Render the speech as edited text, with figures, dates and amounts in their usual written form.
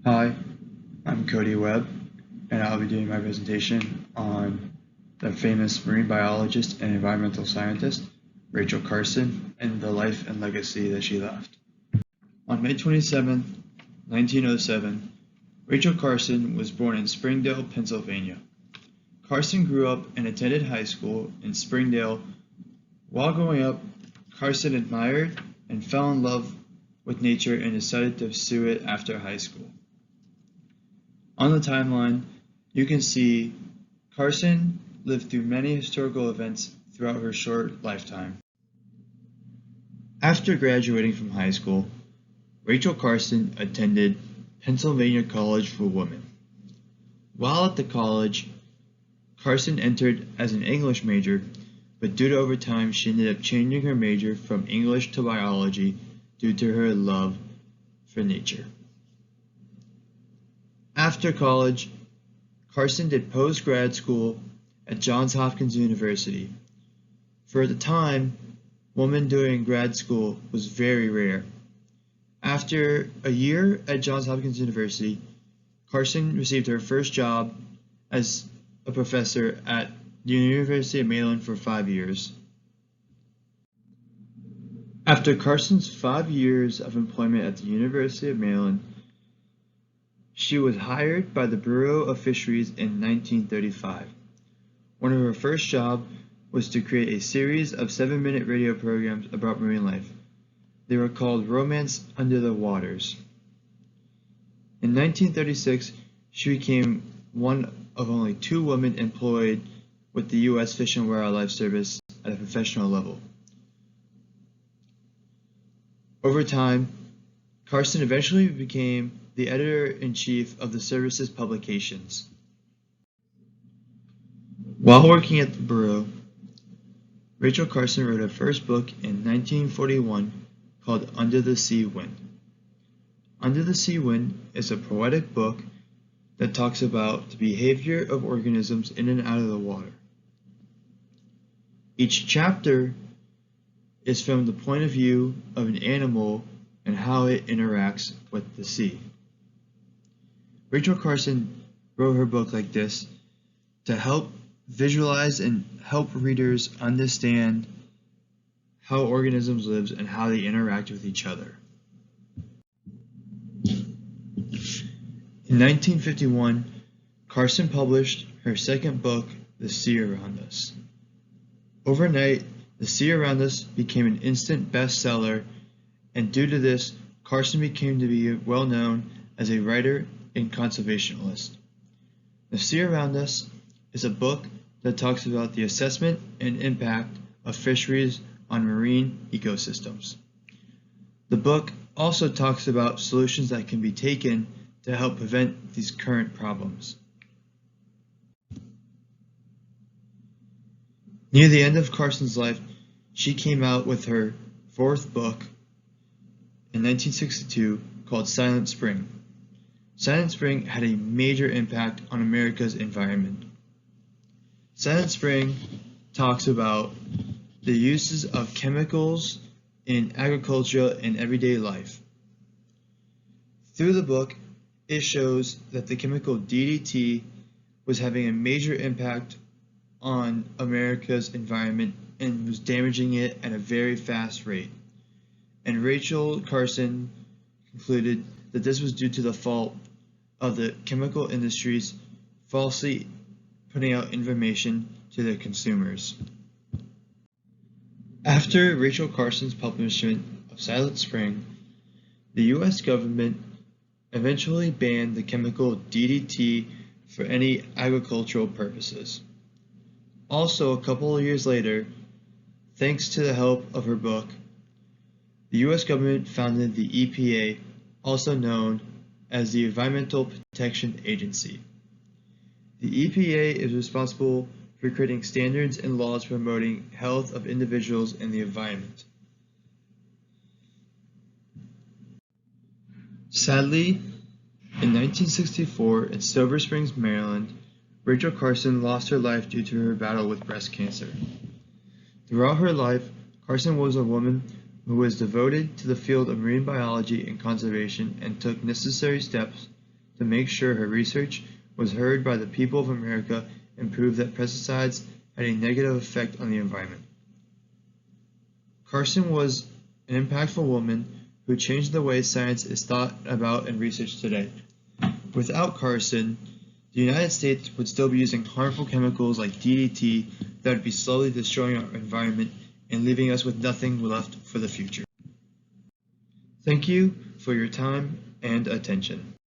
Hi, I'm Cody Webb, and I'll be doing my presentation on the famous marine biologist and environmental scientist, Rachel Carson, and the life and legacy that she left. On May 27, 1907, Rachel Carson was born in Springdale, Pennsylvania. Carson grew up and attended high school in Springdale. While growing up, Carson admired and fell in love with nature and decided to pursue it after high school. On the timeline, you can see Carson lived through many historical events throughout her short lifetime. After graduating from high school, Rachel Carson attended Pennsylvania College for Women. While at the college, Carson entered as an English major, but due to overtime, she ended up changing her major from English to biology due to her love for nature. After college, Carson did post-grad school at Johns Hopkins University. For the time, women doing grad school was very rare. After a year at Johns Hopkins University, Carson received her first job as a professor at the University of Maryland for 5 years. After Carson's 5 years of employment at the University of Maryland, she was hired by the Bureau of Fisheries in 1935. One of her first jobs was to create a series of 7-minute radio programs about marine life. They were called Romance Under the Waters. In 1936, she became one of only 2 women employed with the U.S. Fish and Wildlife Service at a professional level. Over time, Carson eventually became the editor-in-chief of the service's publications. While working at the Bureau, Rachel Carson wrote her first book in 1941 called Under the Sea Wind. Under the Sea Wind is a poetic book that talks about the behavior of organisms in and out of the water. Each chapter is from the point of view of an animal and how it interacts with the sea. Rachel Carson wrote her book like this to help visualize and help readers understand how organisms live and how they interact with each other. In 1951, Carson published her second book, The Sea Around Us. Overnight, The Sea Around Us became an instant bestseller, and due to this, Carson became to be well known as a writer and conservationist. The Sea Around Us is a book that talks about the assessment and impact of fisheries on marine ecosystems. The book also talks about solutions that can be taken to help prevent these current problems. Near the end of Carson's life, she came out with her 4th book in 1962 called Silent Spring. Silent Spring had a major impact on America's environment. Silent Spring talks about the uses of chemicals in agriculture and everyday life. Through the book, it shows that the chemical DDT was having a major impact on America's environment and was damaging it at a very fast rate. And Rachel Carson concluded that this was due to the fault of the chemical industries falsely putting out information to their consumers. After Rachel Carson's publication of Silent Spring, the U.S. government eventually banned the chemical DDT for any agricultural purposes. Also, a couple of years later, thanks to the help of her book, the U.S. government founded the EPA, also known as the Environmental Protection Agency. The EPA is responsible for creating standards and laws promoting health of individuals and the environment. Sadly, in 1964 in Silver Springs, Maryland, Rachel Carson lost her life due to her battle with breast cancer. Throughout her life, Carson was a woman who was devoted to the field of marine biology and conservation and took necessary steps to make sure her research was heard by the people of America and proved that pesticides had a negative effect on the environment. Carson was an impactful woman who changed the way science is thought about and researched today. Without Carson, the United States would still be using harmful chemicals like DDT that would be slowly destroying our environment and leaving us with nothing left for the future. Thank you for your time and attention.